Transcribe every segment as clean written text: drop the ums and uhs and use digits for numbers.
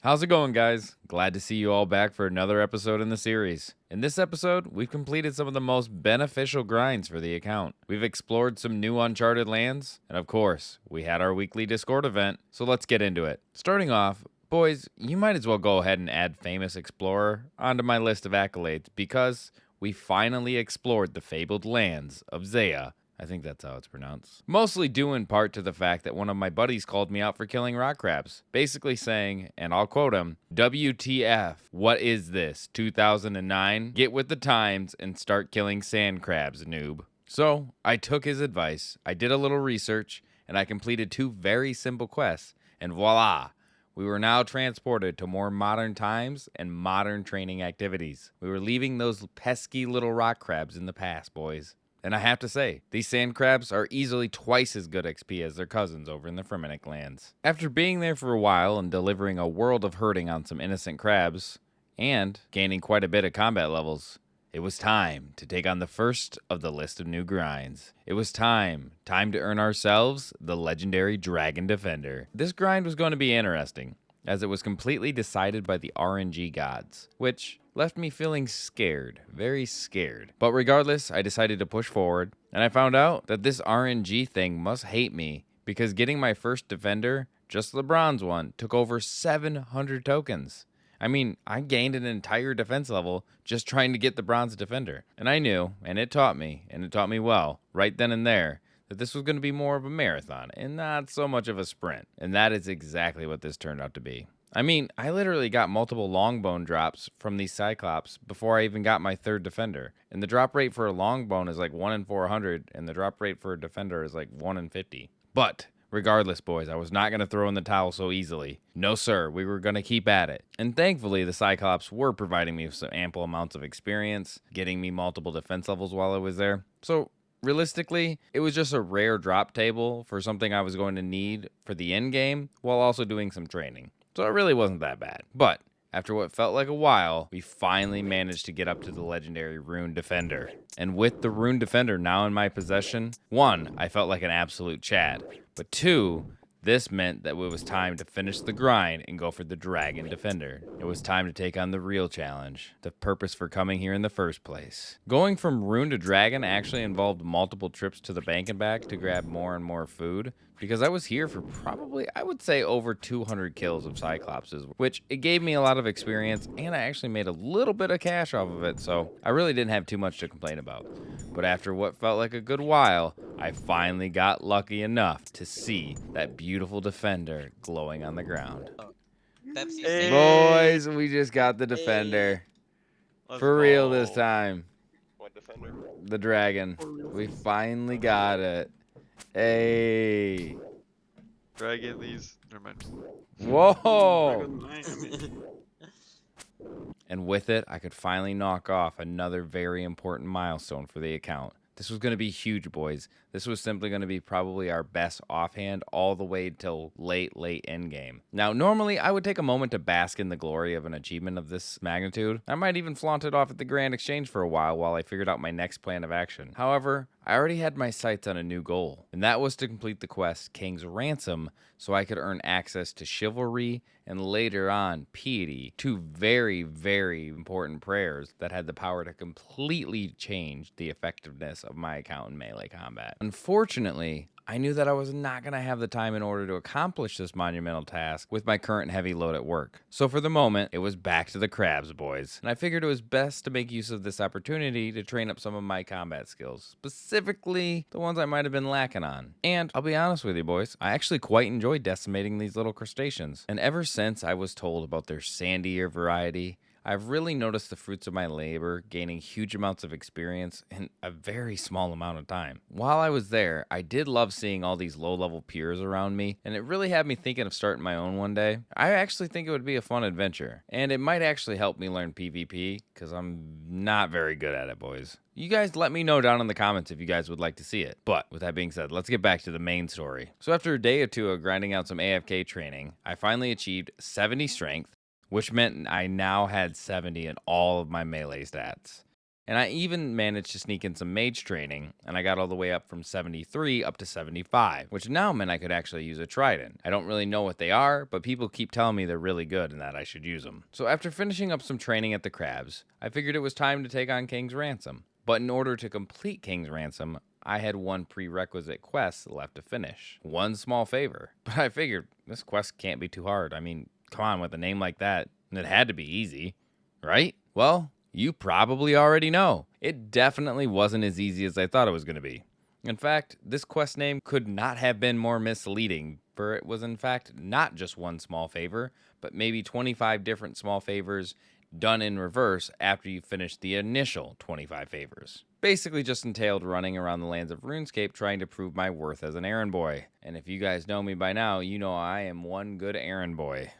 How's it going, guys? Glad to see you all back for another episode in the series. In this episode, we've completed some of the most beneficial grinds for the account. We've explored some new uncharted lands, and of course, we had our weekly Discord event, so let's get into it. Starting off, boys, you might as well go ahead and add Famous Explorer onto my list of accolades because we finally explored the fabled lands of Zaya. I think that's how it's pronounced. Mostly due in part to the fact that one of my buddies called me out for killing rock crabs, basically saying, and I'll quote him, WTF, what is this, 2009? Get with the times and start killing sand crabs, noob. So, I took his advice, I did a little research, and I completed 2 very simple quests, and voila! We were now transported to more modern times and modern training activities. We were leaving those pesky little rock crabs in the past, boys. And I have to say, these sand crabs are easily twice as good XP as their cousins over in the Fremennik lands. After being there for a while and delivering a world of hurting on some innocent crabs, and gaining quite a bit of combat levels, it was time to take on the first of the list of new grinds. It was time to earn ourselves the legendary Dragon Defender. This grind was going to be interesting, as it was completely decided by the RNG gods, which left me feeling scared, very scared. But regardless, I decided to push forward, and I found out that this RNG thing must hate me, because getting my first defender, just the bronze one, took over 700 tokens. I mean, I gained an entire defense level just trying to get the bronze defender. And I knew, and it taught me well, right then and there, that this was going to be more of a marathon and not so much of a sprint. And that is exactly what this turned out to be. I mean, I literally got multiple longbone drops from these Cyclops before I even got my 3rd defender. And the drop rate for a longbone is like 1 in 400, and the drop rate for a defender is like 1 in 50. But regardless, boys, I was not going to throw in the towel so easily. No, sir, we were going to keep at it. And thankfully, the Cyclops were providing me with some ample amounts of experience, getting me multiple defense levels while I was there. So realistically, it was just a rare drop table for something I was going to need for the end game while also doing some training. So it really wasn't that bad. But after what felt like a while, we finally managed to get up to the legendary Rune Defender. And with the Rune Defender now in my possession, 1, I felt like an absolute Chad. But 2, this meant that it was time to finish the grind and go for the Dragon Defender. It was time to take on the real challenge, the purpose for coming here in the first place. Going from Rune to Dragon actually involved multiple trips to the bank and back to grab more and more food, because I was here for probably, I would say, over 200 kills of Cyclopses, which it gave me a lot of experience, and I actually made a little bit of cash off of it, so I really didn't have too much to complain about. But after what felt like a good while, I finally got lucky enough to see that beautiful defender glowing on the ground. Pepsi Hey. Boys, we just got the defender. Let's For real this go. time. What defender? The dragon. We finally got it. Hey. Do I get these? Never mind. Whoa. And with it, I could finally knock off another very important milestone for the account. This was going to be huge, boys. This was simply going to be probably our best offhand all the way till late endgame. Now, normally I would take a moment to bask in the glory of an achievement of this magnitude. I might even flaunt it off at the Grand Exchange for a while I figured out my next plan of action. However, I already had my sights on a new goal, and that was to complete the quest King's Ransom so I could earn access to Chivalry and later on Piety, 2 very, very important prayers that had the power to completely change the effectiveness of my account in melee combat. Unfortunately, I knew that I was not going to have the time in order to accomplish this monumental task with my current heavy load at work. So for the moment, it was back to the crabs, boys. And I figured it was best to make use of this opportunity to train up some of my combat skills, specifically the ones I might have been lacking on. And I'll be honest with you, boys, I actually quite enjoy decimating these little crustaceans. And ever since I was told about their sandier variety, I've really noticed the fruits of my labor, gaining huge amounts of experience in a very small amount of time. While I was there, I did love seeing all these low-level peers around me, and it really had me thinking of starting my own one day. I actually think it would be a fun adventure, and it might actually help me learn PvP, because I'm not very good at it, boys. You guys let me know down in the comments if you guys would like to see it. But with that being said, let's get back to the main story. So after a day or 2 of grinding out some AFK training, I finally achieved 70 strength, which meant I now had 70 in all of my melee stats. And I even managed to sneak in some mage training, and I got all the way up from 73 up to 75, which now meant I could actually use a trident. I don't really know what they are, but people keep telling me they're really good and that I should use them. So after finishing up some training at the crabs, I figured it was time to take on King's Ransom. But in order to complete King's Ransom, I had one prerequisite quest left to finish. One small favor. But I figured this quest can't be too hard. I mean, come on, with a name like that, it had to be easy, right? Well, you probably already know. It definitely wasn't as easy as I thought it was going to be. In fact, this quest name could not have been more misleading, for it was in fact not just one small favor, but maybe 25 different small favors done in reverse after you finished the initial 25 favors. Basically just entailed running around the lands of Runescape trying to prove my worth as an errand boy. And if you guys know me by now, you know I am one good errand boy.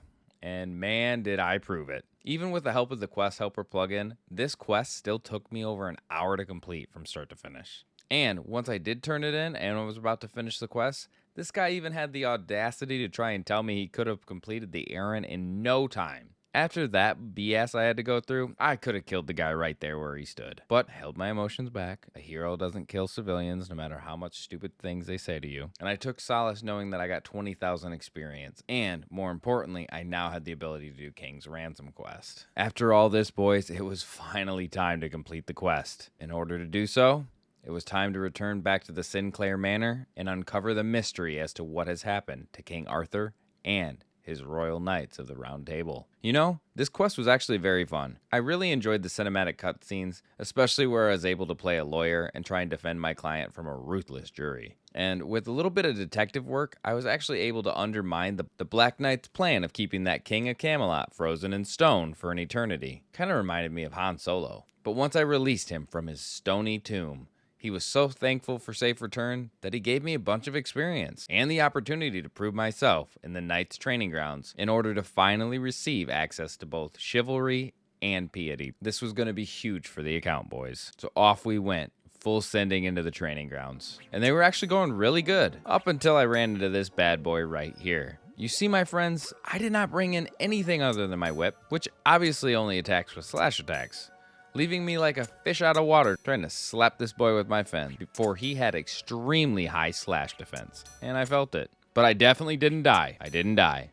And man, did I prove it. Even with the help of the Quest Helper plugin, this quest still took me over an hour to complete from start to finish. And once I did turn it in and I was about to finish the quest, this guy even had the audacity to try and tell me he could have completed the errand in no time. After that BS I had to go through, I could have killed the guy right there where he stood. But I held my emotions back. A hero doesn't kill civilians no matter how much stupid things they say to you. And I took solace knowing that I got 20,000 experience. And more importantly, I now had the ability to do King's Ransom quest. After all this, boys, it was finally time to complete the quest. In order to do so, it was time to return back to the Sinclair Manor and uncover the mystery as to what has happened to King Arthur and his Royal Knights of the Round Table. You know, this quest was actually very fun. I really enjoyed the cinematic cutscenes, especially where I was able to play a lawyer and try and defend my client from a ruthless jury. And with a little bit of detective work, I was actually able to undermine the Black Knight's plan of keeping that King of Camelot frozen in stone for an eternity. Kind of reminded me of Han Solo. But once I released him from his stony tomb, he was so thankful for safe return that he gave me a bunch of experience and the opportunity to prove myself in the Knights training grounds in order to finally receive access to both chivalry and piety. This was going to be huge for the account, boys. So off we went, full sending into the training grounds. And they were actually going really good up until I ran into this bad boy right here. You see, my friends, I did not bring in anything other than my whip, which obviously only attacks with slash attacks, leaving me like a fish out of water trying to slap this boy with my fen before he had extremely high slash defense. And I felt it. But I definitely didn't die. I didn't die.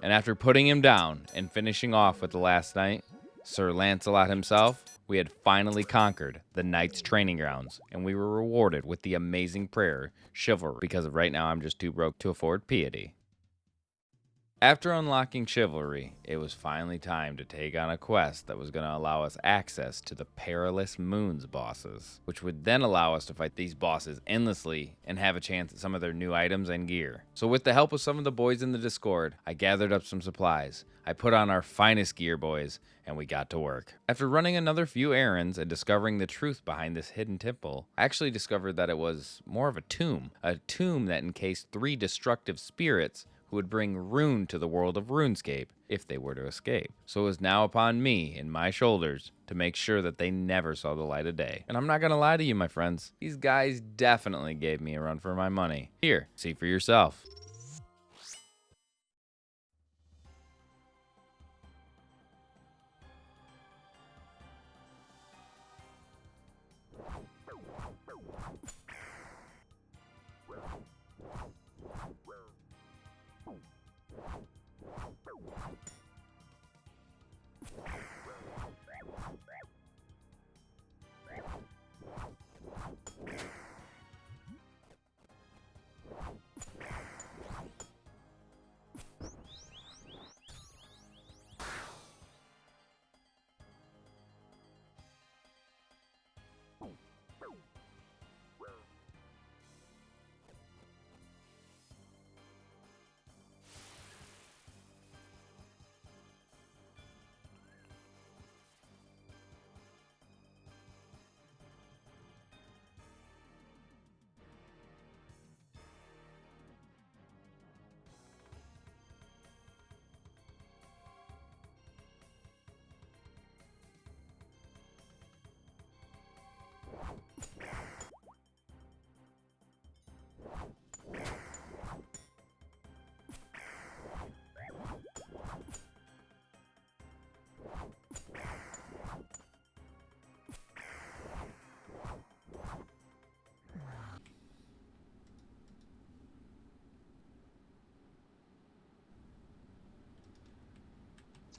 And after putting him down and finishing off with the last knight, Sir Lancelot himself, we had finally conquered the Knights training grounds, and we were rewarded with the amazing prayer, Chivalry, because right now I'm just too broke to afford piety. After unlocking Chivalry, it was finally time to take on a quest that was going to allow us access to the Perilous Moons bosses, which would then allow us to fight these bosses endlessly and have a chance at some of their new items and gear. So with the help of some of the boys in the Discord, I gathered up some supplies. I put on our finest gear, boys, and we got to work. After running another few errands and discovering the truth behind this hidden temple, I actually discovered that it was more of a tomb that encased 3 destructive spirits who would bring ruin to the world of RuneScape if they were to escape. So it was now upon me and my shoulders to make sure that they never saw the light of day. And I'm not gonna lie to you, my friends, these guys definitely gave me a run for my money. Here, see for yourself.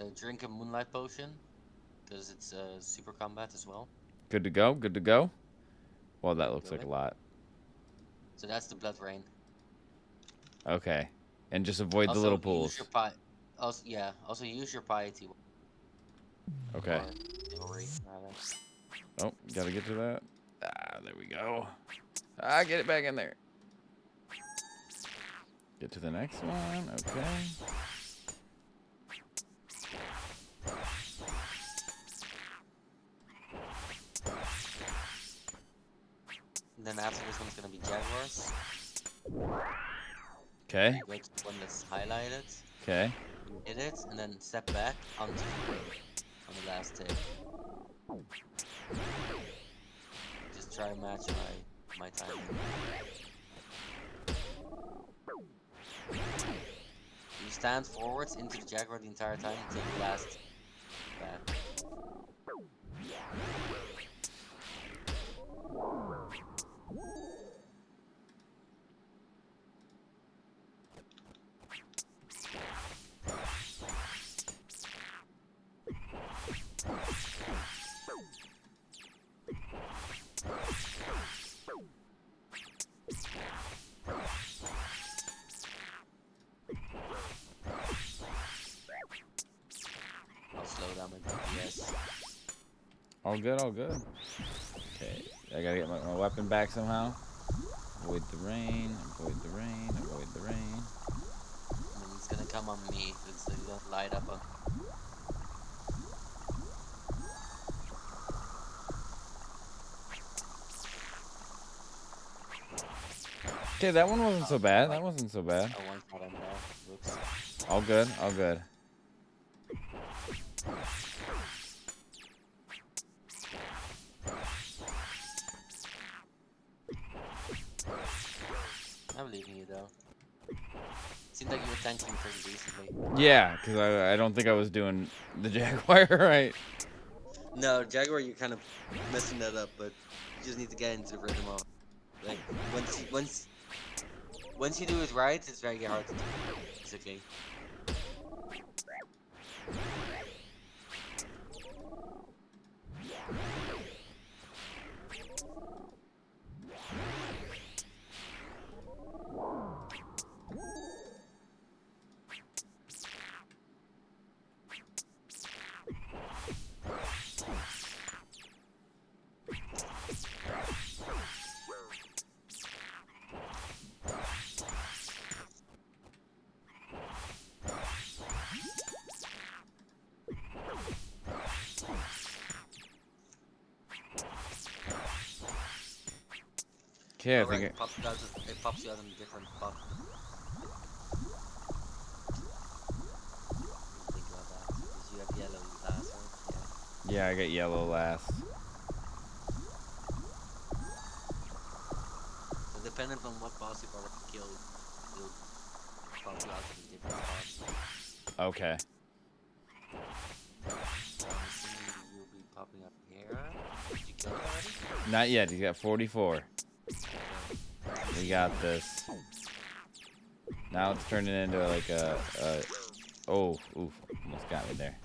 So drink a moonlight potion, because it's super combat as well. Good to go. Good to go. Well, that looks Go like a in. lot. So that's the blood rain. Okay. And just avoid the little Also use your pools. pi. Also yeah. Also use your piety Okay. or chivalry rather. Oh, gotta get to that. Ah, there we go. Ah, get it back in there. Get to the next one. Okay. And then after this one's gonna be jaguars. Okay. You go to the one that's highlighted. Okay. You hit it, and then step back onto the ring on the last tick. Just try to match my timing. You stand forwards into the jaguar the entire time until the last back. I'll slow down my DPS. All good, all good. Okay. I gotta get my weapon back somehow. Avoid the rain, avoid the rain, avoid the rain. And then he's gonna come on me, so you don't light up on. Okay, that one wasn't so bad. That wasn't so bad. Oh, one shot on there. Whoops. All good, all good. I believe in you though. Seems like you were tanking pretty decently. Yeah, because I don't think I was doing the jaguar right. No, Jaguar, you're kind of messing that up, but you just need to get into the rhythm of it. Like once you do it right, it's very hard to do. Basically. Okay, I Alright, think it pops you out in a different spot. Think about that. Because you have yellow last, right? yeah, I got yellow last. Yeah. So depending on what boss you've already killed, it'll pop you out in different spots. Okay. So I'm assuming you'll be popping up here. Did you kill it already? Not yet. He's got 44. Okay. We got this. Now it's turning into like a oh, oof, almost got me there.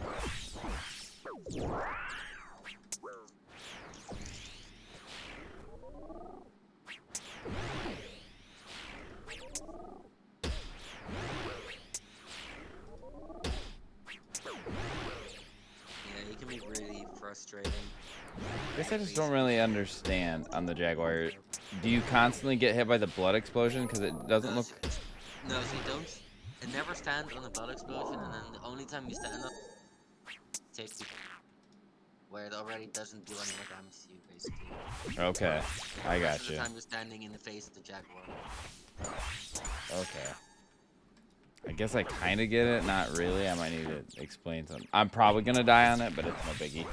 Yeah, it can be really frustrating. I guess I just don't really understand on the Jaguar. Do you constantly get hit by the blood explosion? Because it doesn't No, look... no, so you don't. It never stands on a blood explosion, and then the only time you stand on it, takes you where it already doesn't do any more damage to you, basically. Okay, I The rest got of the you. time you're standing in the face of the jaguar. Okay. I guess I kind of get it. Not really. I might need to explain something. I'm probably going to die on it, but it's no biggie.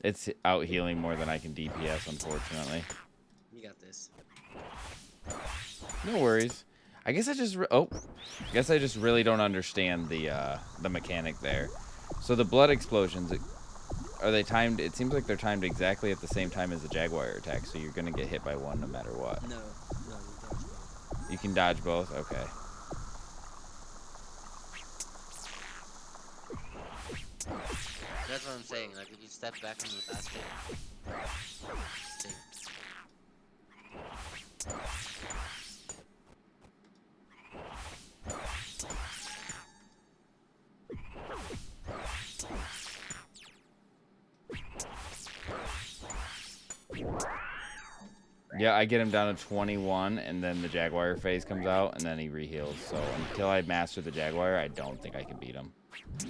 It's out healing more than I can DPS, unfortunately. You got this. No worries. I guess I just I guess I just really don't understand the mechanic there. So the blood explosions, are they timed? It seems like they're timed exactly at the same time as the Jaguar attack, so you're gonna get hit by one no matter what. No, you dodge both. You can dodge both. Okay. That's what I'm saying. Like if you step back from the last hit, take. Yeah, I get him down to 21, and then the Jaguar phase comes out, and then he reheals. So until I master the Jaguar, I don't think I can beat him. You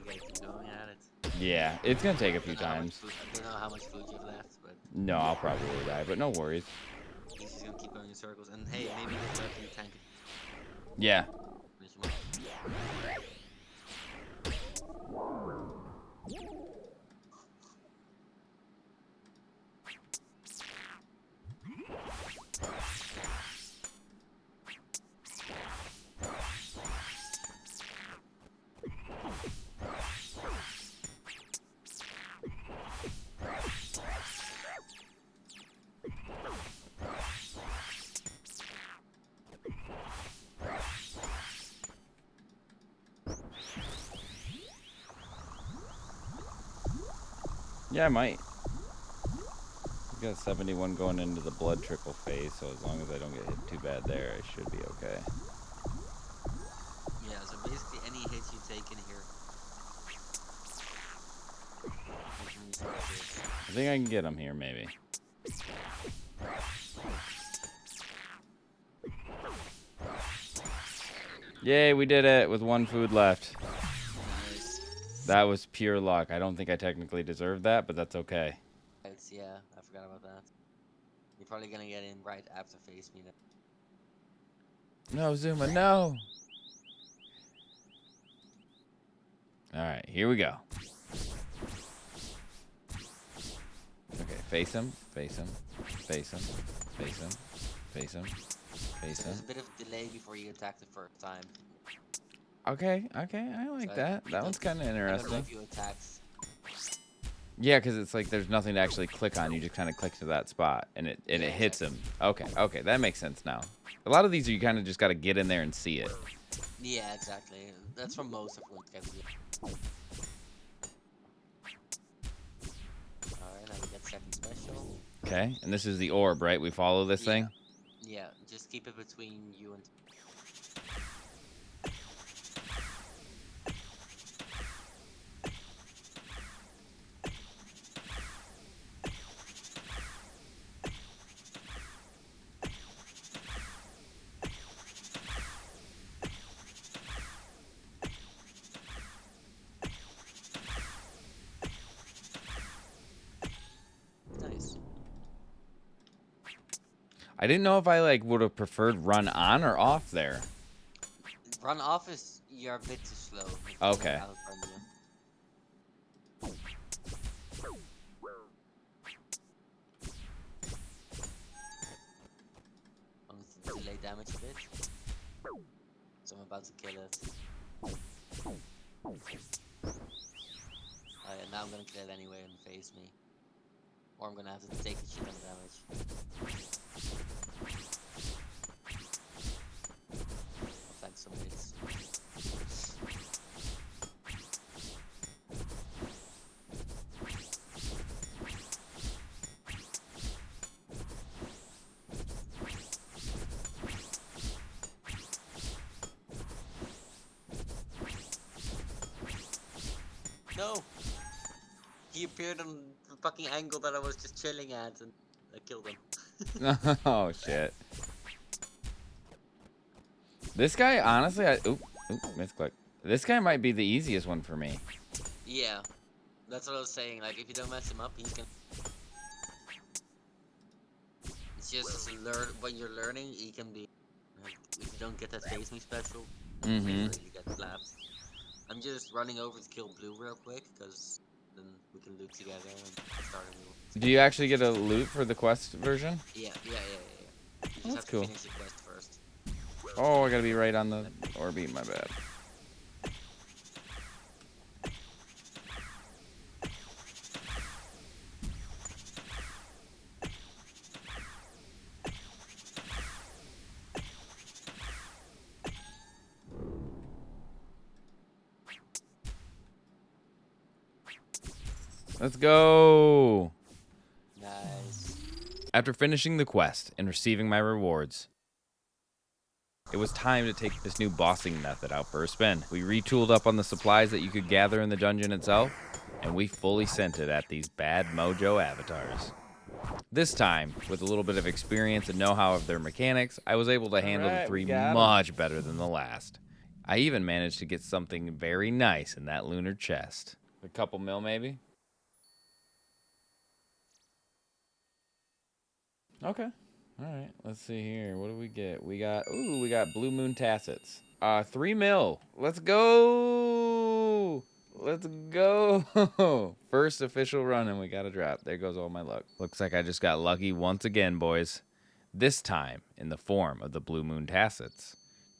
gotta keep going at it. Yeah, it's gonna take a few Don't know how much times. food, I don't know how much food you have left, but No, I'll probably die, but no worries. he's just gonna keep going in circles. And hey, maybe this weapon you can Yeah. finish him off. Yeah, I might. We got 71 going into the blood trickle phase, so as long as I don't get hit too bad there, I should be okay. Yeah, so basically any hits you take in here. I think I can get him here, maybe. Yay, we did it with one food left. Nice. That was pure luck. I don't think I technically deserved that, but that's okay. Yeah, I forgot about that. You're probably gonna get in right after face me. No, Zuma, no. All right, here we go. Okay, face him, face him, face him, face him, face him, face So him. there's a bit of delay before you attack the first time. Okay, I like So that. That one's kind of I don't know interesting. if you attack. Yeah, because it's like there's nothing to actually click on. You just kind of click to that spot, and it Yeah, hits him. Okay, that makes sense now. A lot of these you kind of just got to get in there and see it. Yeah, exactly. That's for most of Runescape. Alright, now we get second special. Okay, and this is the orb, right? We follow this thing. Yeah, just keep it between you and. Nice. I didn't know if I like would have preferred run on or off there. Run off is you're a bit too slow. Okay. Delay damage a bit. So I'm about to kill it. Oh yeah, now I'm gonna kill it anyway and face me. Or I'm gonna have to take the shit on damage. I'll tank some hits. No! He appeared on the fucking angle that I was just chilling at and I killed him. Oh shit. This guy, honestly, oop, misclick. This guy might be the easiest one for me. Yeah. That's what I was saying, like if you don't mess him up, he's gonna... It's just when you're learning, he can be... Like, if you don't get that face me special, you really get slapped. I'm just running over to kill blue real quick, because then we can loot together and start a new one. Do you actually get a loot for the quest version? Yeah. You just That's have to cool. finish the quest first. Oh, I gotta be right on the orb, my bad. Let's go. Nice. After finishing the quest and receiving my rewards, it was time to take this new bossing method out for a spin. We retooled up on the supplies that you could gather in the dungeon itself, and we fully sent it at these bad mojo avatars. This time, with a little bit of experience and know-how of their mechanics, I was able to handle the Alright, we 3 got 'em. much better than the last. I even managed to get something very nice in that lunar chest. A couple mil, maybe? Okay. Alright, let's see here. What do we get? We got Blue Moon Tassets. 3 mil. Let's go! Let's go! First official run and we got a drop. There goes all my luck. Looks like I just got lucky once again, boys. This time in the form of the Blue Moon Tassets.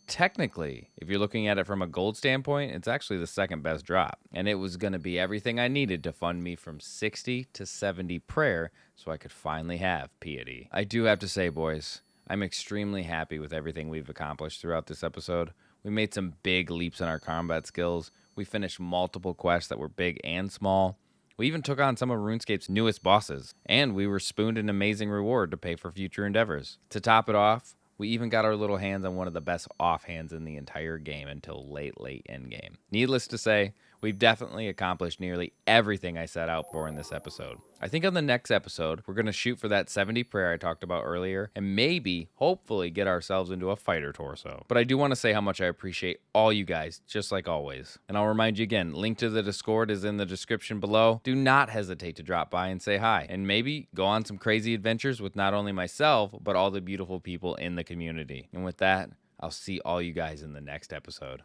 Technically, if you're looking at it from a gold standpoint, it's actually the second best drop. And it was going to be everything I needed to fund me from 60 to 70 prayer so I could finally have piety. I do have to say, boys, I'm extremely happy with everything we've accomplished throughout this episode. We made some big leaps in our combat skills. We finished multiple quests that were big and small. We even took on some of RuneScape's newest bosses. And we were spooned an amazing reward to pay for future endeavors. To top it off, we even got our little hands on one of the best offhands in the entire game until late endgame. Needless to say, we've definitely accomplished nearly everything I set out for in this episode. I think on the next episode, we're going to shoot for that 70 prayer I talked about earlier and maybe, hopefully, get ourselves into a fighter torso. But I do want to say how much I appreciate all you guys, just like always. And I'll remind you again, link to the Discord is in the description below. Do not hesitate to drop by and say hi. And maybe go on some crazy adventures with not only myself, but all the beautiful people in the community. And with that, I'll see all you guys in the next episode.